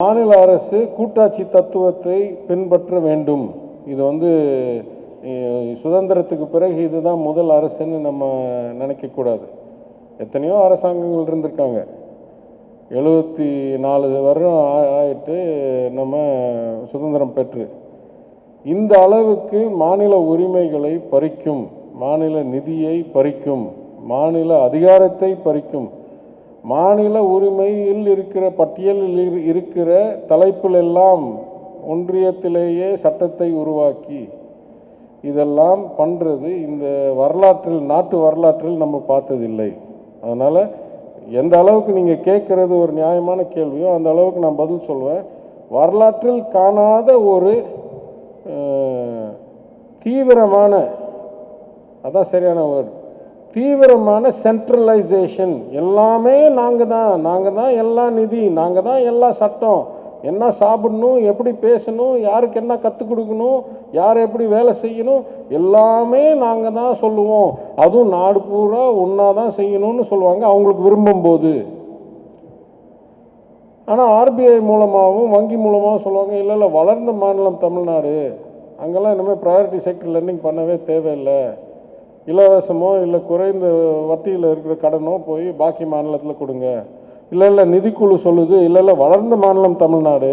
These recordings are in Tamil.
மாநில அரசு கூட்டாட்சி தத்துவத்தை பின்பற்ற வேண்டும். இது சுதந்திரத்துக்கு பிறகு இதுதான் முதல் அரசுன்னு நம்ம நினைக்கக்கூடாது. எத்தனையோ அரசாங்கங்கள் இருந்திருக்காங்க. 74 வருடம் ஆயிட்டு நம்ம சுதந்திரம் பெற்று. இந்த அளவுக்கு மாநில உரிமைகளை பறிக்கும், மாநில நிதியை பறிக்கும், மாநில அதிகாரத்தை பறிக்கும், மாநில உரிமையில் இருக்கிற பட்டியலில் இருக்கிற தலைப்பிலெல்லாம் ஒன்றியத்திலேயே சட்டத்தை உருவாக்கி இதெல்லாம் பண்ணுறது இந்த வரலாற்றில், நாட்டு வரலாற்றில் நம்ம பார்த்ததில்லை. அதனால் எந்த அளவுக்கு நீங்கள் கேட்குறது ஒரு நியாயமான கேள்வியோ அந்த அளவுக்கு நான் பதில் சொல்வேன். வரலாற்றில் காணாத ஒரு தீவிரமான, அதான் சரியான வேர்டு, தீவிரமான சென்ட்ரலைசேஷன். எல்லாமே நாங்கள் தான் எல்லா நிதி, நாங்கள் தான் எல்லா சட்டம், என்ன சாப்பிடணும், எப்படி பேசணும், யாருக்கு என்ன கற்றுக் கொடுக்கணும், யார் எப்படி வேலை செய்யணும், எல்லாமே நாங்கள் தான் சொல்லுவோம். அதுவும் நாடு பூரா ஒன்றா தான் செய்யணும்னு சொல்லுவாங்க அவங்களுக்கு விரும்பும்போது. ஆனால் ஆர்பிஐ மூலமாகவும் வங்கி மூலமாகவும் சொல்லுவாங்க, இல்லை வளர்ந்த மாநிலம் தமிழ்நாடு, அங்கெல்லாம் இனிமேல் ப்ரையாரிட்டி செக்டர் லெண்டிங் பண்ணவே தேவையில்லை, இலவசமோ இல்லை குறைந்த வட்டியில் இருக்கிற கடனோ போய் பாக்கி மாநிலத்தில் கொடுங்க. இல்லை நிதிக்குழு சொல்லுது, இல்லை வளர்ந்த மாநிலம் தமிழ்நாடு,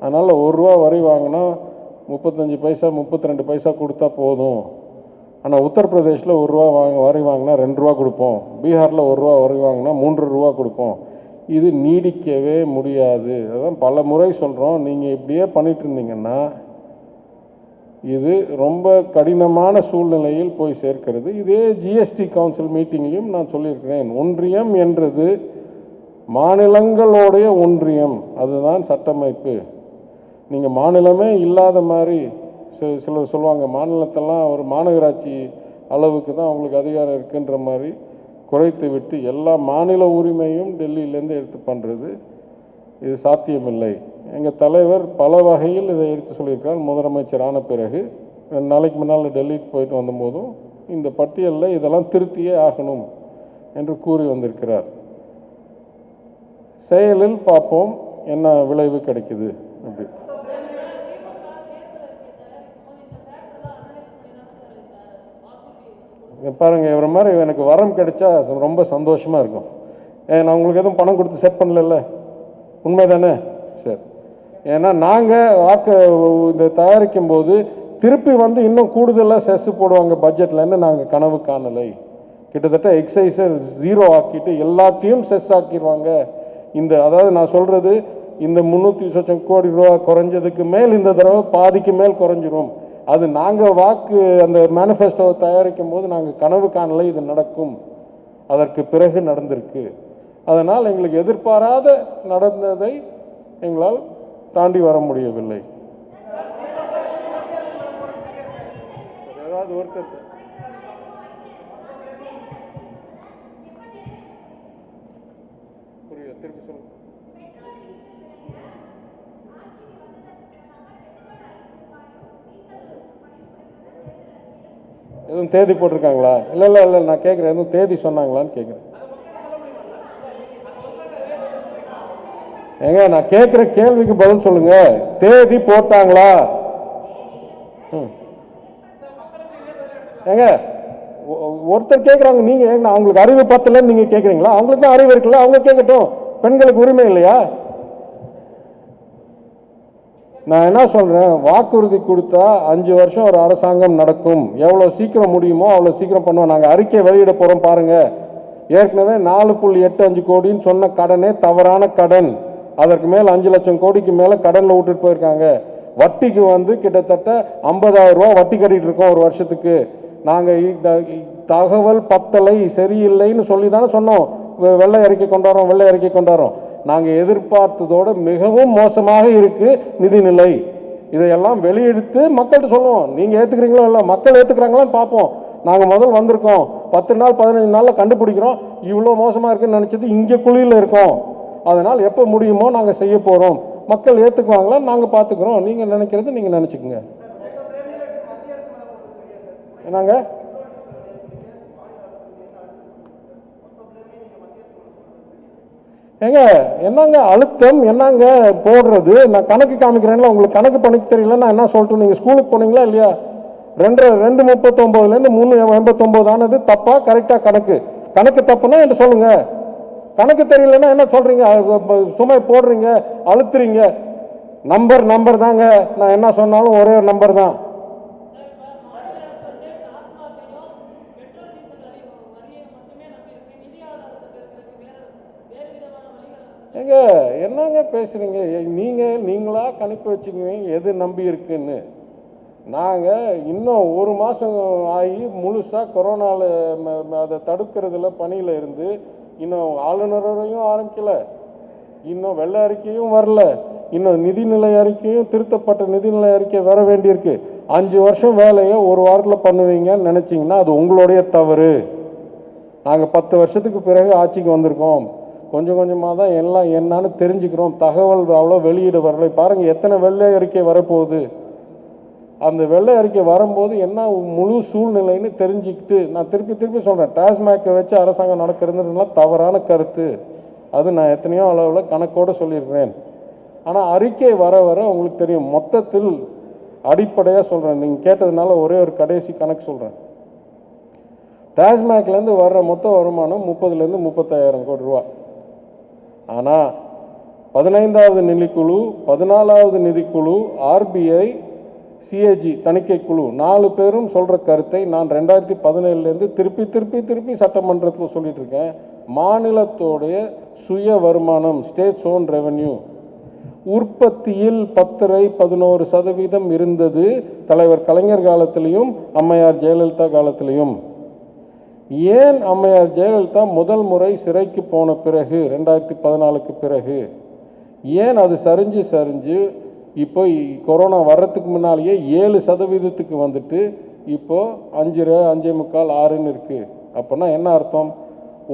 அதனால் ₹1 வரி வாங்கினா 35 பைசா 32 பைசா கொடுத்தா போதும். ஆனால் உத்தரப்பிரதேசில் ₹1 வரி வாங்கினா ₹2 கொடுப்போம், பீகாரில் ₹1 வரி வாங்கினா ₹3 கொடுப்போம். இது நீடிக்கவே முடியாது. அதான் பல முறை சொல்கிறோம். நீங்கள் இப்படியே பண்ணிட்டு இருந்தீங்கன்னா இது ரொம்ப கடினமான சூழ்நிலையில் போய் சேர்க்கிறது. இதே ஜிஎஸ்டி கவுன்சில் மீட்டிங்லையும் நான் சொல்லியிருக்கிறேன். ஒன்றியம் என்றது மாநிலங்களுடைய ஒன்றியம், அதுதான் சட்டமைப்பு. நீங்கள் மாநிலமே இல்லாத மாதிரி சிலர் சொல்லுவாங்க, மாநிலத்தெல்லாம் ஒரு மாநகராட்சி அளவுக்கு தான் அவங்களுக்கு அதிகாரம் இருக்குன்ற மாதிரி குறைத்து விட்டு எல்லா மாநில உரிமையும் டெல்லியிலேருந்து எடுத்து பண்ணுறது இது சாத்தியமில்லை. எங்கள் தலைவர் பல வகையில் இதை எடுத்து சொல்லியிருக்கார். முதலமைச்சர் ஆன பிறகு 2 நாளைக்கு முன்னால் டெல்லிக்கு போயிட்டு வந்தபோதும் இந்த பட்டியலில் இதெல்லாம் திருத்தியே ஆகணும் என்று கூறி வந்திருக்கிறார். செயலில் பார்ப்போம் என்ன விளைவு கிடைக்குது. அப்படி பாருங்கள், இவர மாதிரி எனக்கு வரம் கிடைச்சா ரொம்ப சந்தோஷமாக இருக்கும். நான் உங்களுக்கு எதுவும் பணம் கொடுத்து செட் பண்ணல, உண்மை தானே? சரி. ஏன்னா நாங்கள் இந்த தயாரிக்கும் போது திருப்பி இன்னும் கூடுதலாக செஸ் போடுவாங்க பட்ஜெட்லன்னு நாங்கள் கனவு காணலை. கிட்டத்தட்ட எக்ஸைஸை 0 ஆக்கிட்டு எல்லாத்தையும் செஸ் ஆக்கிடுவாங்க. அதாவது நான் சொல்கிறது, இந்த 300 லட்சம் கோடி ரூபா குறைஞ்சதுக்கு மேல் இந்த தடவை பாதிக்கு மேல் குறைஞ்சிரும். அது நாங்கள் அந்த மேனிஃபெஸ்டோவை தயாரிக்கும் போது நாங்கள் கனவு காணலை இது நடக்கும். அதற்கு பிறகு நடந்திருக்கு. அதனால் எங்களுக்கு எதிர்பாராத நடந்ததை எங்களால் தாண்டி வர முடியவில்லை. ஏதாவது ஒருத்தர் புரியுது, திருப்பி சொல்லுங்க. எதுவும் தேதி போட்டிருக்காங்களா? இல்லை நான் கேட்குறேன், எதுவும் தேதி சொன்னாங்களான்னு கேட்குறேன். ஏங்க, நான் கேட்குற கேள்விக்கு பதில் சொல்லுங்க. தேதி போட்டாங்களா? ஏங்க, ஒருத்தர் கேட்குறாங்க, நீங்கள் அவங்களுக்கு அறிவு பத்தலன்னு நீங்கள் கேட்குறீங்களா? அவங்களுக்கு தான் அறிவு இருக்குல்ல, அவங்க கேட்கட்டும். பெண்களுக்கு உரிமை இல்லையா? நான் என்ன சொல்கிறேன், வாக்குறுதி கொடுத்தா 5 வருஷம் ஒரு அரசாங்கம் நடக்கும். எவ்வளோ சீக்கிரம் முடியுமோ அவ்வளோ சீக்கிரம் பண்ணுவோம். நாங்கள் அறிக்கை வெளியிட போகிறோம் பாருங்கள். ஏற்கனவே 4.85 கோடின்னு சொன்ன கடனே தவறான கடன். அதற்கு மேல் 5 லட்சம் கோடிக்கு மேலே கடனில் விட்டுட்டு போயிருக்காங்க. வட்டிக்கு கிட்டத்தட்ட 50,000 ரூபா வட்டி கட்டிகிட்டு இருக்கோம் ஒரு வருஷத்துக்கு. நாங்கள் தகவல் பத்தலை சரியில்லைன்னு சொல்லி தானே சொன்னோம். வெள்ளை அறிக்கை கொண்டாடுறோம். நாங்கள் எதிர்பார்த்ததோடு மிகவும் மோசமாக இருக்குது நிதிநிலை. இதையெல்லாம் வெளியெடுத்து மக்கள்கிட்ட சொல்லுவோம். நீங்கள் ஏற்றுக்கிறீங்களோ இல்லை, மக்கள் ஏற்றுக்கிறாங்களான்னு பார்ப்போம். நாங்கள் முதல் வந்திருக்கோம், 10 நாள் 15 நாளில் கண்டுபிடிக்கிறோம் இவ்வளோ மோசமாக இருக்குன்னு நினச்சது இங்கே குழியில் இருக்கோம். அதனால் எப்போ முடியுமோ நாங்கள் செய்ய போகிறோம். மக்கள் ஏற்றுக்குவாங்களான்னு நாங்கள் பார்த்துக்குறோம். நீங்கள் நினைக்கிறது நீங்கள் நினச்சிக்கோங்க. என்னங்க, ஏங்க என்னங்க அழுத்தம், என்னங்க போடுறது? நான் கணக்கு காமிக்கிறேன்ல, உங்களுக்கு கணக்கு பண்ணிக்க தெரியல, நான் என்ன சொல்லட்டும்? நீங்கள் ஸ்கூலுக்கு போனீங்களா இல்லையா? 2:39 3:89 ஆனது தப்பா கரெக்டா? கணக்கு தப்புனா என்ன சொல்லுங்க. கணக்கு தெரியலன்னா என்ன சொல்றீங்க? சுமை போடுறீங்க, அழுத்துறீங்க. நம்பர் தாங்க, நான் என்ன சொன்னாலும் ஒரே ஒரு நம்பர் தான். ஏங்க என்னங்க பேசுறீங்க? நீங்களா கணிப்பு வச்சுக்குவீங்க எது நம்பி இருக்குன்னு. நாங்கள் இன்னும் ஒரு மாதம் ஆகி முழுசாக கொரோனாவில் அதை தடுக்கிறதுல பணியில் இருந்து இன்னும் ஆளுநரையும் ஆரம்பிக்கலை, இன்னும் வெள்ளை அறிக்கையும் வரல, இன்னும் நிதிநிலை அறிக்கையும் திருத்தப்பட்ட நிதிநிலை அறிக்கை வர வேண்டியிருக்கு. 5 வருஷம் வேலையை ஒரு வாரத்தில் பண்ணுவீங்கன்னு நினச்சிங்கன்னா அது உங்களுடைய தவறு. நாங்கள் 10 வருஷத்துக்கு பிறகு ஆட்சிக்கு வந்திருக்கோம். கொஞ்சம் கொஞ்சமாக தான் எல்லாம் என்னன்னு தெரிஞ்சுக்கிறோம். தகவல் அவ்வளோ வெளியிட வரலை. பாருங்கள் எத்தனை வெள்ளை அறிக்கை வரப்போகுது. அந்த வெள்ளை அறிக்கை வரும்போது என்ன முழு சூழ்நிலைன்னு தெரிஞ்சுக்கிட்டு, நான் திருப்பி சொல்கிறேன், டாஸ்மாகை வச்சு அரசாங்கம் நடக்கிறதுலாம் தவறான கருத்து. அது நான் எத்தனையோ அளவில் கணக்கோடு சொல்லியிருக்கிறேன். ஆனால் அறிக்கை வர உங்களுக்கு தெரியும். மொத்தத்தில் அடிப்படையாக சொல்கிறேன், நீங்கள் கேட்டதுனால ஒரே ஒரு கடைசி கணக்கு சொல்கிறேன். டாஸ்மாக்லேருந்து வர்ற மொத்த வருமானம் 30,000 to 35,000 கோடி ரூபா. ஆனால் 15வது நிதிக்குழு, 14வது நிதிக்குழு, ஆர்பிஐ, சிஏஜி தணிக்கை குழு 4 பேரும் சொல்கிற கருத்தை நான் 2017லேருந்து திருப்பி சட்டமன்றத்தில் சொல்லிட்டு இருக்கேன். மாநிலத்தோடைய சுய வருமானம், ஸ்டேட்ஸ் ஓன் ரெவென்யூ, உற்பத்தியில் 10-11% இருந்தது தலைவர் கலைஞர் காலத்திலையும் அம்மையார் ஜெயலலிதா காலத்திலையும். ஏன் அம்மையார் ஜெயலலிதா முதல் முறை சிறைக்கு போன பிறகு 2014க்கு பிறகு ஏன் அது சரிஞ்சு இப்போ கொரோனா வர்றதுக்கு முன்னாலேயே 7% வந்துட்டு இப்போ 5.5, 5.25, 6ன்னு இருக்குது. அப்படின்னா என்ன அர்த்தம்?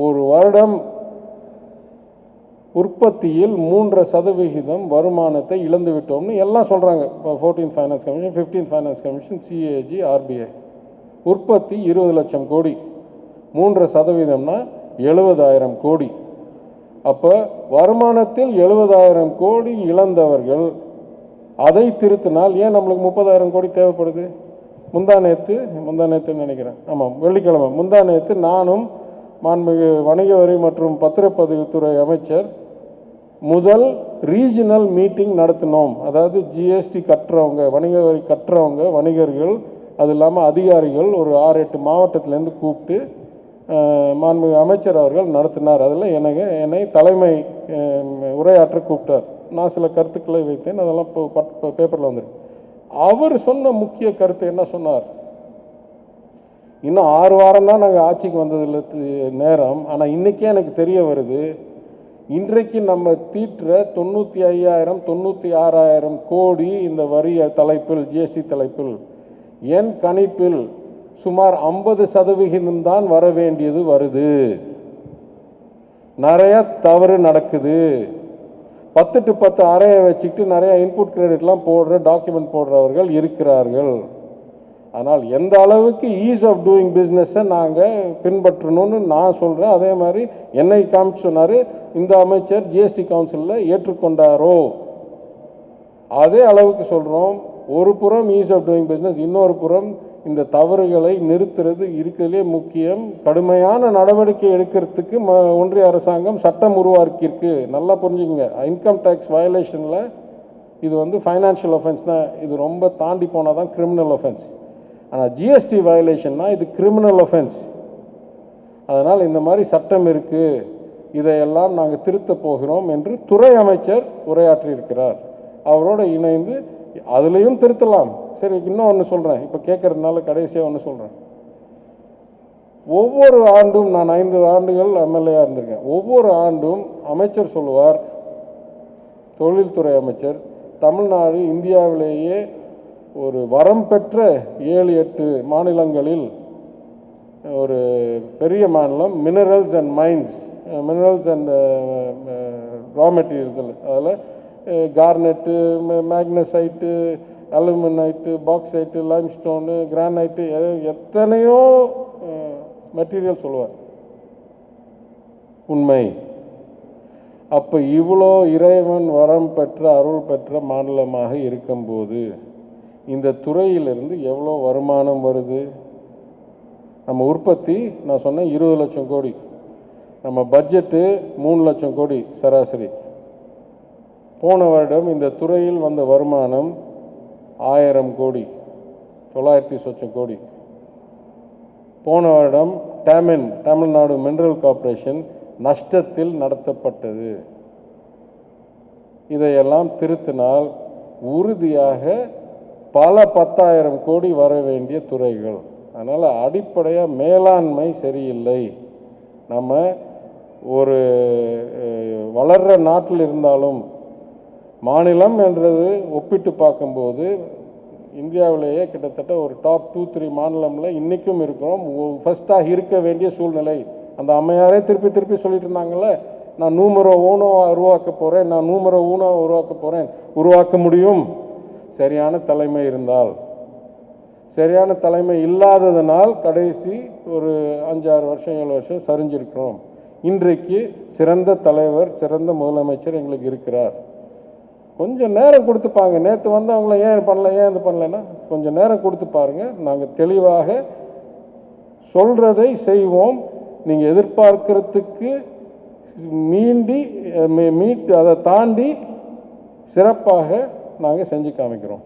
ஒரு வருடம் உற்பத்தியில் 3% வருமானத்தை இழந்து விட்டோம்னு எல்லாம் சொல்கிறாங்க. இப்போ 14th finance commission, 15th finance commission, CAG, RBI. உற்பத்தி 20 லட்சம் கோடி, 3%னா 70,000 கோடி. அப்போ வருமானத்தில் 70,000 கோடி இழந்தவர்கள் அதை திருத்தினால் ஏன் நம்மளுக்கு 30,000 கோடி தேவைப்படுது? முந்தானேத்து நினைக்கிறேன், ஆமாம் வெள்ளிக்கிழமை முந்தானேத்து நானும் மாண்புமிகு வணிக வரி மற்றும் பத்திரப்பதிவுத்துறை அமைச்சர் முதல் ரீஜனல் மீட்டிங் நடத்தினோம். அதாவது ஜிஎஸ்டி கட்டுறவங்க, வணிக வரி கட்டுறவங்க, வணிகர்கள், அது இல்லாமல் அதிகாரிகள் ஒரு 6-8 மாவட்டத்திலேருந்து கூப்பிட்டு மாண்புமிகு அமைச்சர் அவர்கள் நடத்தினார். அதில் என்னை தலைமை உரையாற்ற கூப்பிட்டார். நான் சில கருத்துக்களை வைத்தேன், அதெல்லாம் இப்போ பேப்பரில் வந்துருக்கு. அவர் சொன்ன முக்கிய கருத்து என்ன சொன்னார்? இன்னும் 6 வாரம் தான் நாங்கள் ஆட்சிக்கு வந்ததில் நேரம். ஆனால் இன்றைக்கே எனக்கு தெரிய வருது, இன்றைக்கு நம்ம தீட்டுற 95,000 96,000 கோடி இந்த வரி தலைப்பில், ஜிஎஸ்டி தலைப்பில் என் கணிப்பில் சுமார் 50% தான் வர வேண்டியது வருது. நிறைய தவறு நடக்குது. 10 to 10 அறையை வச்சுக்கிட்டு நிறைய இன்புட் கிரெடிட்லாம் டாக்குமெண்ட் போடுறவர்கள் இருக்கிறார்கள். ஆனால் எந்த அளவுக்கு ஈஸ் ஆஃப் டூயிங் பிஸ்னஸை நாங்கள் பின்பற்றணும்னு நான் சொல்கிறேன். அதே மாதிரி என்னை காமிச்சு சொன்னார், இந்த அமைச்சர் ஜிஎஸ்டி கவுன்சிலில் ஏற்றுக்கொண்டாரோ அதே அளவுக்கு சொல்கிறோம். ஒரு புறம் ஈஸ் ஆஃப் டூயிங் பிஸ்னஸ், இன்னொரு புறம் இந்த தவறுகளை நிறுத்துறது இருக்கிறதுலே முக்கியம். கடுமையான நடவடிக்கை எடுக்கிறதுக்கு ஒன்றிய அரசாங்கம் சட்டம் உருவாக்கியிருக்கு. நல்லா புரிஞ்சுக்கங்க. இன்கம் டேக்ஸ் வயலேஷனில் இது ஃபைனான்ஷியல் ஒஃபென்ஸ் தான். இது ரொம்ப தாண்டி போனால் தான் கிரிமினல் ஒஃபென்ஸ். ஆனால் ஜிஎஸ்டி வயலேஷன்னா இது கிரிமினல் ஒஃபென்ஸ். அதனால் இந்த மாதிரி சட்டம் இருக்குது, இதையெல்லாம் நாங்கள் திருத்த போகிறோம் என்று துறை அமைச்சர் உரையாற்றியிருக்கிறார். அவரோடு இணைந்து அதுலேயும் திருத்தலாம். சரி, இன்னும் ஒன்று சொல்கிறேன், இப்போ கேட்குறதுனால கடைசியாக ஒன்று சொல்கிறேன். ஒவ்வொரு ஆண்டும் நான் 5 ஆண்டுகள் எம்எல்ஏயாக இருந்திருக்கேன். ஒவ்வொரு ஆண்டும் அமைச்சர் சொல்லுவார், தொழில்துறை அமைச்சர், தமிழ்நாடு இந்தியாவிலேயே ஒரு வரம் பெற்ற 7-8 மாநிலங்களில் ஒரு பெரிய மாநிலம், minerals and mines, minerals and raw materials. அதில் garnet, magnesite, aluminite, bauxite, limestone, granite, எத்தனையோ மெட்டீரியல் சொல்லுவார். உண்மை. அப்போ இவ்வளோ இறைவன் வரம் பெற்ற அருள் பெற்ற மாநிலமாக இருக்கும்போது இந்த துறையிலிருந்து எவ்வளோ வருமானம் வருது? நம்ம உற்பத்தி நான் சொன்னேன் 20 லட்சம் கோடி, நம்ம பட்ஜெட்டு 3 லட்சம் கோடி சராசரி. போன வருடம் இந்த துறையில் வந்த வருமானம் 1000 கோடி, 900 சொச்சம் கோடி. போன வருடம் தமிழ்நாடு மினரல் கார்ப்பரேஷன் நஷ்டத்தில் நடத்தப்பட்டது. இதையெல்லாம் திருத்தினால் உறுதியாக பல 10,000 கோடி வர வேண்டிய துறைகள். அதனால் அடிப்படையாக மேலாண்மை சரியில்லை. நம்ம ஒரு வளர்கிற நாட்டில் இருந்தாலும் மாநிலம் என்றது ஒப்பிட்டு பார்க்கும்போது இந்தியாவிலேயே கிட்டத்தட்ட ஒரு டாப் 2-3 மாநிலமில் இன்றைக்கும் இருக்கிறோம். ஃபஸ்ட்டாக இருக்க வேண்டிய சூழ்நிலை. அந்த அம்மையாரே திருப்பி சொல்லிட்டு இருந்தாங்கல்ல, நான் நூமரோ ஊனோ உருவாக்க போகிறேன், நான் நூமரோ ஊனோ உருவாக்க போகிறேன். உருவாக்க முடியும் சரியான தலைமை இருந்தால். சரியான தலைமை இல்லாததனால் கடைசி ஒரு 5-6 வருஷம் 7 வருஷம் சரிஞ்சிருக்கிறோம். இன்றைக்கு சிறந்த தலைவர், சிறந்த முதலமைச்சர் எங்களுக்கு இருக்கிறார். கொஞ்சம் நேரம் கொடுத்துப்பாங்க. நேற்று வந்து அவங்கள ஏன் பண்ணல, ஏன் இது பண்ணலைன்னா கொஞ்சம் நேரம் கொடுத்து பாருங்கள். நாங்கள் தெளிவாக சொல்கிறதை செய்வோம். நீங்கள் எதிர்பார்க்கறதுக்கு அதை தாண்டி சிறப்பாக நாங்கள் செஞ்சு காமிக்கிறோம்.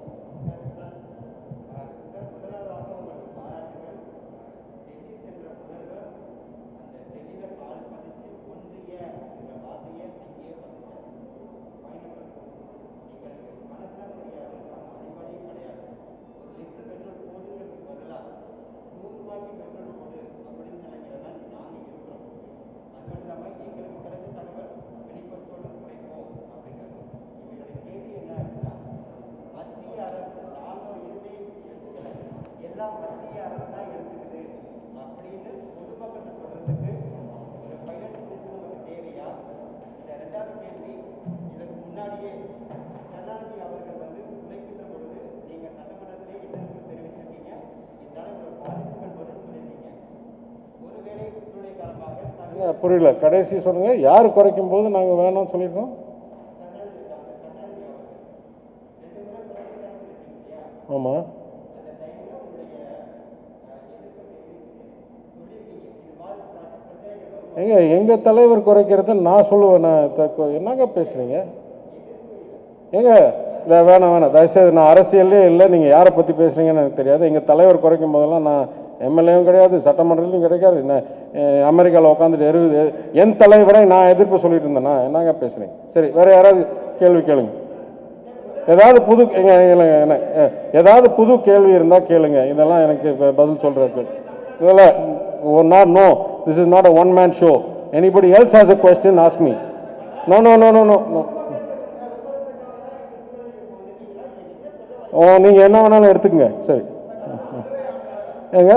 புரியல, கடைசி சொல்லுங்க. யார் குறைக்கும் போது நாங்கள் வேணும்னு சொல்லியிருக்கோம்? ஆமாம். எங்கள் தலைவர் குறைக்கிறத நான் சொல்லுவேன். என்னங்க பேசுகிறீங்க? வேணாம் தயவுசெய்து. நான் அரசியல்லே இல்லை, நீங்கள் யாரை பற்றி பேசுகிறீங்கன்னு எனக்கு தெரியாது. எங்கள் தலைவர் குறைக்கும் போதெல்லாம் நான் எம்எல்ஏவும் கிடையாது, சட்டமன்றத்திலையும் கிடைக்காது. என்ன அமெரிக்காவில் உட்காந்துட்டு என் தலைவரை நான் எதிர்ப்பு சொல்லிட்டு இருந்தேன்னா என்னங்க பேசுகிறீங்க? சரி, வேறு யாராவது கேள்வி கேளுங்க. ஏதாவது புது கேள்வி இருந்தால் கேளுங்க. இதெல்லாம் எனக்கு பதில் சொல்கிறதுக்கு இதெல்லாம் no, this is not a one man show. Anybody else has a question ask me. No. நீங்கள் என்ன வேணாலும் எடுத்துக்கங்க. சரி ஏங்க,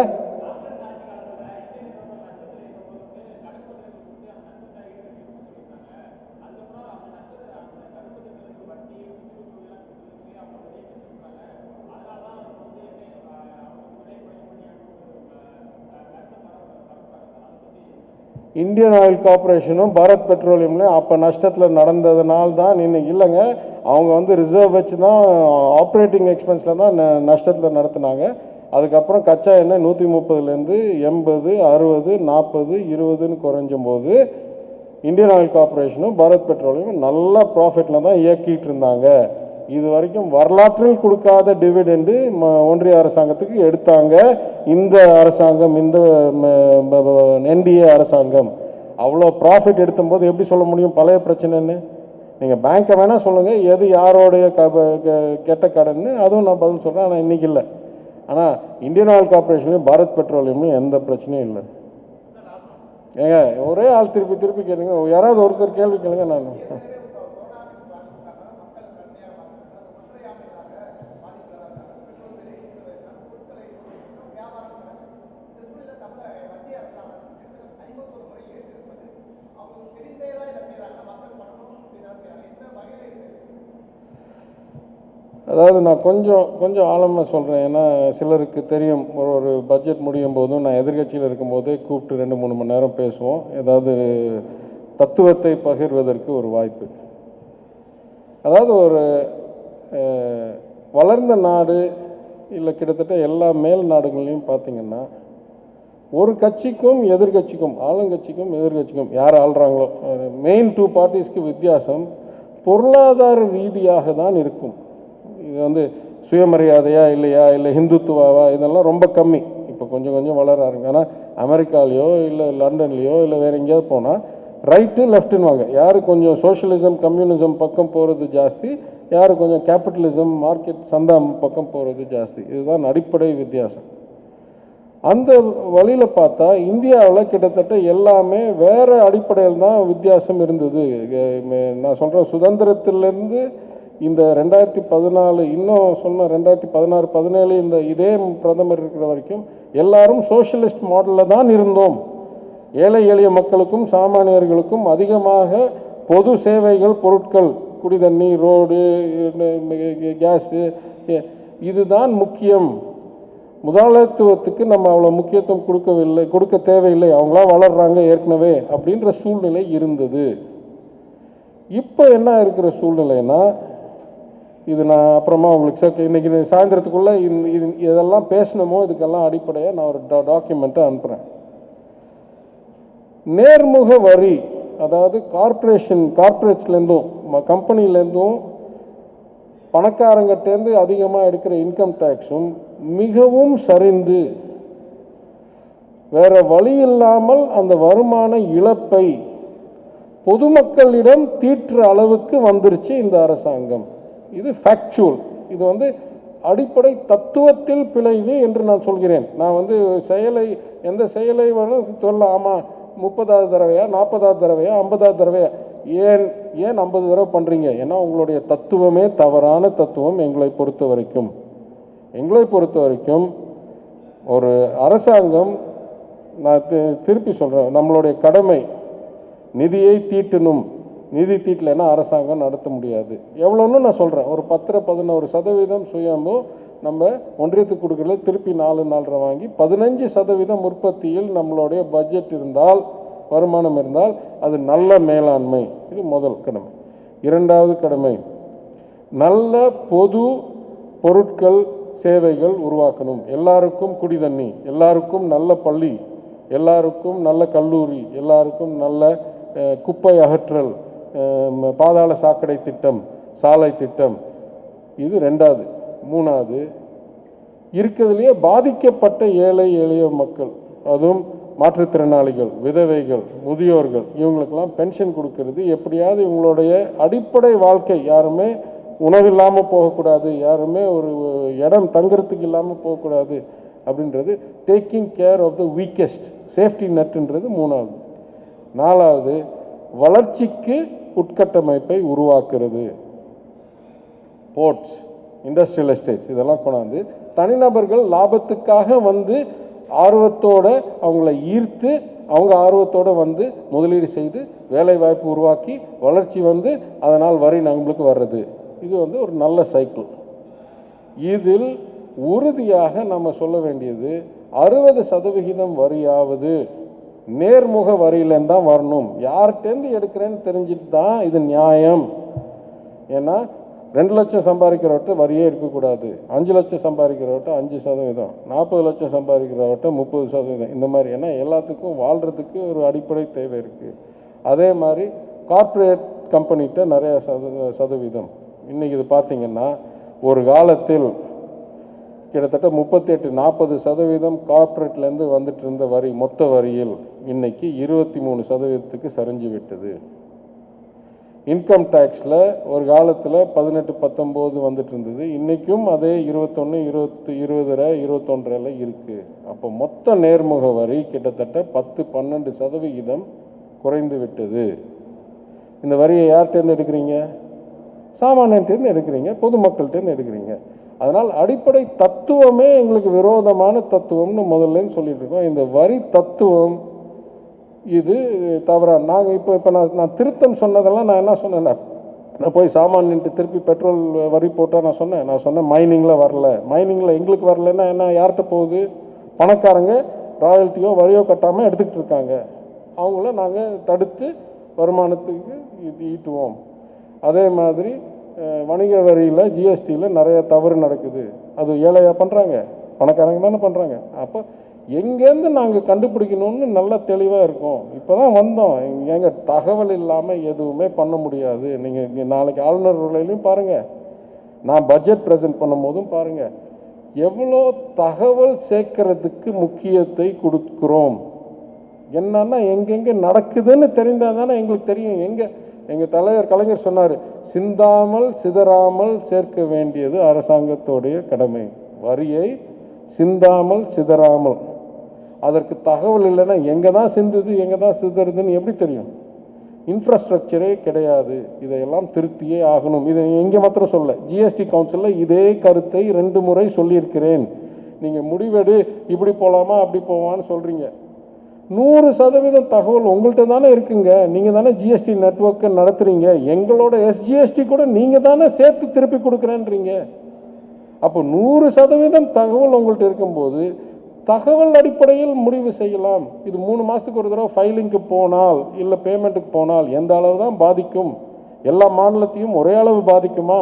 இந்தியன் ஆயில் கார்பரேஷனும் பாரத் பெட்ரோலியம்லையும் அப்போ நஷ்டத்தில் நடந்ததுனால தான் இன்னைக்கு இல்லைங்க. அவங்க வந்து ரிசர்வ் வச்சு தான் ஆப்ரேட்டிங் எக்ஸ்பென்ஸில் தான் நஷ்டத்தில் நடத்துனாங்க. அதுக்கப்புறம் கச்சா எண்ணெய் 130லேருந்து 80, 60, 40, 20ன்னு குறைஞ்சும் போது இந்தியன் ஆயில் கார்பரேஷனும் பாரத் பெட்ரோலியமும் நல்ல ப்ராஃபிட்டில் தான் இயக்கிட்டு இருந்தாங்க. இது வரைக்கும் வரலாற்றில் கொடுக்காத டிவிடெண்டு ஒன்றிய அரசாங்கத்துக்கு எடுத்தாங்க இந்த அரசாங்கம், இந்த என்டிஏ அரசாங்கம். அவ்வளோ ப்ராஃபிட் எடுத்தும்போது எப்படி சொல்ல முடியும் பழைய பிரச்சனைன்னு? நீங்கள் பேங்க்கை வேணால் சொல்லுங்கள், எது யாரோடைய கெட்ட கடன்னு, அதுவும் நான் பதில் சொல்கிறேன். ஆனால் இன்றைக்கி இல்லை. ஆனால் இந்தியன் ஆயில் கார்பரேஷன்லையும் பாரத் பெட்ரோலியம்லையும் எந்த பிரச்சனையும் இல்லை. ஏங்க ஒரே ஆள் திருப்பி கேளுங்க. யாராவது ஒருத்தர் கேள்வி கேளுங்க. நான் அதாவது நான் கொஞ்சம் ஆழமாக சொல்கிறேன். ஏன்னா சிலருக்கு தெரியும், ஒரு பட்ஜெட் முடியும் போதும் நான் எதிர்கட்சியில் இருக்கும்போதே கூப்பிட்டு 2-3 மணி நேரம் பேசுவோம். ஏதாவது தத்துவத்தை பகிர்வதற்கு ஒரு வாய்ப்பு. அதாவது ஒரு வளர்ந்த நாடு இல்லை கிட்டத்தட்ட எல்லா மேல் நாடுகள்லையும் பார்த்திங்கன்னா ஒரு கட்சிக்கும் எதிர்கட்சிக்கும், ஆளுங்கட்சிக்கும் எதிர்கட்சிக்கும் யார் ஆள்றாங்களோ, மெயின் டூ பார்ட்டிஸ்க்கு வித்தியாசம் பொருளாதார ரீதியாக தான் இருக்கும். இது வந்து சுயமரியாதையா இல்லையா, இல்லை ஹிந்துத்துவாவா, இதெல்லாம் ரொம்ப கம்மி. இப்போ கொஞ்சம் கொஞ்சம் வளராருங்க. ஆனால் அமெரிக்காலேயோ இல்லை லண்டன்லேயோ இல்லை வேறு எங்கேயாவது போனால் ரைட்டு லெஃப்ட்டுன்னுவாங்க. யார் கொஞ்சம் சோஷியலிசம் கம்யூனிசம் பக்கம் போகிறது ஜாஸ்தி, யார் கொஞ்சம் கேபிட்டலிசம் மார்க்கெட் சந்தா பக்கம் போகிறது ஜாஸ்தி. இதுதான் அடிப்படை வித்தியாசம். அந்த வழியில் பார்த்தா இந்தியாவில் கிட்டத்தட்ட எல்லாமே வேறு அடிப்படையில் தான் வித்தியாசம் இருந்தது. நான் சொல்கிறேன், சுதந்திரத்திலேருந்து இந்த 2014 இன்னும் சொன்ன 2016 17 இந்த இதே பிரதமர் இருக்கிற வரைக்கும் எல்லாரும் சோஷியலிஸ்ட் மாடலில் தான் இருந்தோம். ஏழை எளிய மக்களுக்கும் சாமானியர்களுக்கும் அதிகமாக பொது சேவைகள், பொருட்கள், குடிதண்ணி, ரோடு, கேஸு, இதுதான் முக்கியம். முதலாளித்துவத்துக்கு நம்ம அவ்வளோ முக்கியத்துவம் கொடுக்க தேவையில்லை, அவங்களாம் வளர்கிறாங்க ஏற்கனவே அப்படின்ற சூழ்நிலை இருந்தது. இப்போ என்ன இருக்கிற சூழ்நிலைன்னா, இது நான் அப்புறமா உங்களுக்கு இன்றைக்கி சாயந்தரத்துக்குள்ளே இதெல்லாம் பேசணுமோ இதுக்கெல்லாம் அடிப்படையாக நான் ஒரு டாக்குமெண்ட்டை அனுப்புகிறேன். நேர்முக வரி, அதாவது கார்ப்பரேட்ஸ்லேருந்தும் கம்பெனிலேருந்தும் பணக்காரங்கிட்டேருந்து அதிகமாக எடுக்கிற இன்கம் டேக்ஸும் மிகவும் சரிந்து வேற வழி இல்லாமல் அந்த வருமான இழப்பை பொதுமக்களிடம் தீட்டுற அளவுக்கு வந்துருச்சு இந்த அரசாங்கம். இது ஃபேக்சுவல். இது வந்து அடிப்படை தத்துவத்தில் பிழைவு என்று நான் சொல்கிறேன். நான் வந்து எந்த செயலை வரும் சொல்ல, ஆமாம் 30வது தடவையா 40வது தடவையா 50வது தடவையா, ஏன் 50 தடவை பண்ணுறீங்க? ஏன்னா உங்களுடைய தத்துவமே தவறான தத்துவம். எங்களை பொறுத்த வரைக்கும் ஒரு அரசாங்கம், நான் திருப்பி சொல்கிறேன், நம்மளுடைய கடமை நிதியை தீட்டணும். நிதி தீட்டலைன்னா அரசாங்கம் நடத்த முடியாது. எவ்வளோன்னு நான் சொல்கிறேன், ஒரு 10-11% சுயம்பு நம்ம ஒன்றியத்துக்கு கொடுக்குறது, திருப்பி 4 வாங்கி 15% உற்பத்தியில் நம்மளுடைய பட்ஜெட் இருந்தால், வருமானம் இருந்தால், அது நல்ல மேலாண்மை. இது முதல் கடமை. இரண்டாவது கடமை, நல்ல பொது பொருட்கள் சேவைகள் உருவாக்கணும். எல்லாருக்கும் குடிதண்ணி, எல்லாருக்கும் நல்ல பள்ளி, எல்லாருக்கும் நல்ல கல்லூரி, எல்லாருக்கும் நல்ல குப்பை அகற்றல், பாதாள சாக்கடை திட்டம், சாலை திட்டம். இது ரெண்டாவது. மூணாவது, இருக்கிறதுலேயே பாதிக்கப்பட்ட ஏழை எளிய மக்கள், அதுவும் மாற்றுத்திறனாளிகள், விதவைகள், முதியோர்கள், இவங்களுக்கெல்லாம் பென்ஷன் கொடுக்கறது. எப்படியாவது இவங்களுடைய அடிப்படை வாழ்க்கை, யாருமே உணவு இல்லாமல் போகக்கூடாது, யாருமே ஒரு இடம் தங்குறதுக்கு இல்லாமல் போகக்கூடாது அப்படின்றது, taking care of the weakest, safety நெட்டுன்றது மூணாவது. நாலாவது, வளர்ச்சிக்கு உட்கட்டமைப்பை உருவாக்குறது. போர்ட்ஸ், இண்டஸ்ட்ரியல் எஸ்டேட்ஸ், இதெல்லாம் கொண்டாந்து தனிநபர்கள் லாபத்துக்காக வந்து ஆர்வத்தோடு அவங்கள ஈர்த்து, அவங்க ஆர்வத்தோடு வந்து முதலீடு செய்து வேலை வாய்ப்பு உருவாக்கி வளர்ச்சி வந்து அதனால் வரி நம்மளுக்கு வர்றது. இது வந்து ஒரு நல்ல சைக்கிள். இதில் உறுதியாக நம்ம சொல்ல வேண்டியது, 60% வரியாவது நேர்முக வரியிலேருந்து தான் வரணும். யார்கிட்டேருந்து எடுக்கிறேன்னு தெரிஞ்சுட்டு தான் இது நியாயம். ஏன்னா 2 லட்சம் சம்பாதிக்கிறவர்கிட்ட வரியே இருக்கக்கூடாது, 5 லட்சம் சம்பாதிக்கிறவர்கிட்ட 5%, 40 லட்சம் சம்பாதிக்கிறவர்கிட்ட 30%, இந்த மாதிரி. ஏன்னா எல்லாத்துக்கும் வாழ்கிறதுக்கு ஒரு அடிப்படை தேவை இருக்குது. அதே மாதிரி கார்ப்பரேட் கம்பெனிகிட்ட நிறையா சதவீதம். இன்றைக்கி இது பார்த்திங்கன்னா, ஒரு காலத்தில் கிட்டத்தட்ட 38-40% கார்ப்பரேட்லேருந்து வந்துட்டு இருந்த வரி, மொத்த வரியில் இன்றைக்கி 23%க்கு சரிஞ்சு விட்டது. இன்கம் டேக்ஸில் ஒரு காலத்தில் 18-19 வந்துட்டு இருந்தது, இன்றைக்கும் அதே 21, 20 இருக்குது. அப்போ மொத்த நேர்முக வரி கிட்டத்தட்ட 10-12% குறைந்து விட்டது. இந்த வரியை யார்கிட்டேருந்து எடுக்கிறீங்க? சாமானியன்ட்டேருந்து எடுக்கிறீங்க, பொதுமக்கள்கிட்டேருந்து எடுக்கிறீங்க. அதனால் அடிப்படை தத்துவமே எங்களுக்கு விரோதமான தத்துவம்னு முதல்லேன்னு சொல்லிட்டு இருக்கோம். இந்த வரி தத்துவம் இது தவறாக நாங்கள் இப்போ நான் திருத்தம் சொன்னதெல்லாம் நான் என்ன சொன்னேன், நான் போய் சாமானியன்ட்டு திருப்பி பெட்ரோல் வரி போட்டால் நான் சொன்னேன் மைனிங்கில் வரல. மைனிங்கில் எங்களுக்கு வரலன்னா என்ன, யார்கிட்ட போகுது? பணக்காரங்க ராயல்ட்டியோ வரியோ கட்டாமல் எடுத்துக்கிட்டு இருக்காங்க. அவங்கள நாங்கள் தடுத்து வருமானத்துக்கு இது ஈட்டுவோம். அதே மாதிரி வணிக வரியில் ஜிஎஸ்டியில் நிறைய தவறு நடக்குது. அது ஏழையாக பண்ணுறாங்க, பணக்காரங்க தானே பண்ணுறாங்க. அப்போ எங்கேருந்து நாங்கள் கண்டுபிடிக்கணும்னு நல்லா தெளிவாக இருக்கும். இப்போ தான் வந்தோம். எங்கள் தகவல் இல்லாமல் எதுவுமே பண்ண முடியாது. நீங்கள் இங்கே நாளைக்கு ஆளுநர் உரையிலையும் பாருங்கள், நான் பட்ஜெட் ப்ரெசென்ட் பண்ணும் போதும் பாருங்கள், எவ்வளோ தகவல் சேர்க்கறதுக்கு முக்கியத்தை கொடுக்குறோம். என்னன்னா எங்கெங்கே நடக்குதுன்னு தெரிந்தால் தானே எங்களுக்கு தெரியும். எங்கள் தலைவர் கலைஞர் சொன்னார், சிந்தாமல் சிதறாமல் சேர்க்க வேண்டியது அரசாங்கத்தோடைய கடமை. வரியை சிந்தாமல் சிதறாமல். அதற்கு தகவல் இல்லைன்னா எங்கே தான் சிந்துது எங்கே தான் சிதறுதுன்னு எப்படி தெரியும்? இன்ஃப்ராஸ்ட்ரக்சரே கிடையாது. இதையெல்லாம் திருத்தியே ஆகணும். இதை எங்கே மாத்திரம் சொல்ல, ஜிஎஸ்டி கவுன்சிலில் இதே கருத்தை 2 முறை சொல்லியிருக்கிறேன். நீங்கள் முடிவெடு, இப்படி போகலாமா அப்படி போவான்னு சொல்கிறீங்க. 100% தகவல் உங்கள்கிட்ட தானே இருக்குங்க. நீங்கள் தானே ஜிஎஸ்டி நெட்வொர்க்கை நடத்துகிறீங்க. எங்களோட எஸ்ஜிஎஸ்டி கூட நீங்கள் தானே சேர்த்து திருப்பி கொடுக்குறேன்றீங்க. அப்போ 100% தகவல் உங்கள்கிட்ட இருக்கும்போது தகவல் அடிப்படையில் முடிவு செய்யலாம். இது 3 மாதத்துக்கு ஒரு தடவை ஃபைலிங்க்கு போனால் இல்லை பேமெண்ட்டுக்கு போனால் எந்த அளவு தான் பாதிக்கும்? எல்லா மாநிலத்தையும் ஒரே அளவு பாதிக்குமா?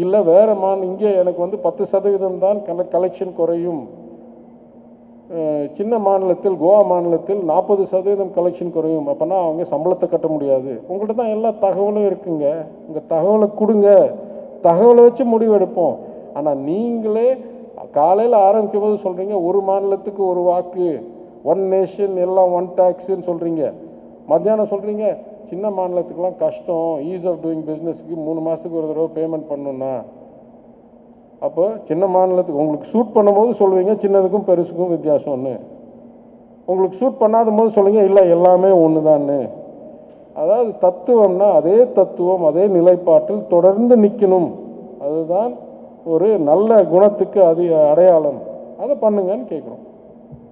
இல்லை வேறு இங்கே எனக்கு 10% தான் கலெக்ஷன் குறையும், சின்ன மாநிலத்தில் கோவா மாநிலத்தில் 40% கலெக்ஷன் குறையும், அப்போனா அவங்க சம்பளத்தை கட்ட முடியாது. உங்கள்கிட்ட தான் எல்லா தகவலும் இருக்குங்க. உங்கள் தகவலை கொடுங்க, தகவலை வச்சு முடிவெடுப்போம். ஆனால் நீங்களே காலையில் ஆரம்பிக்கும் போது சொல்கிறீங்க, ஒரு மாநிலத்துக்கு ஒரு வாக்கு, 1 நேஷன் எல்லாம் 1 டேக்ஸுன்னு சொல்கிறீங்க. மத்தியானம் சொல்கிறீங்க சின்ன மாநிலத்துக்கெலாம் கஷ்டம், ஈஸ் ஆஃப் டூயிங் பிஸ்னஸ்க்கு 3 மாதத்துக்கு ஒரு தடவை பேமெண்ட் பண்ணணுன்னா. அப்போ சின்ன மாநிலத்துக்கு உங்களுக்கு சூட் பண்ணும்போது சொல்லுவீங்க சின்னதுக்கும் பெருசுக்கும் வித்தியாசம்னு. உங்களுக்கு சூட் பண்ணாத போது சொல்லுவீங்க இல்லை எல்லாமே ஒன்று தான்னு. அதாவது தத்துவம்னா அதே தத்துவம் அதே நிலைப்பாட்டில் தொடர்ந்து நிற்கணும். அதுதான் ஒரு நல்ல குணத்துக்கு அது அடையாளம். அதை பண்ணுங்கன்னு கேட்குறோம்.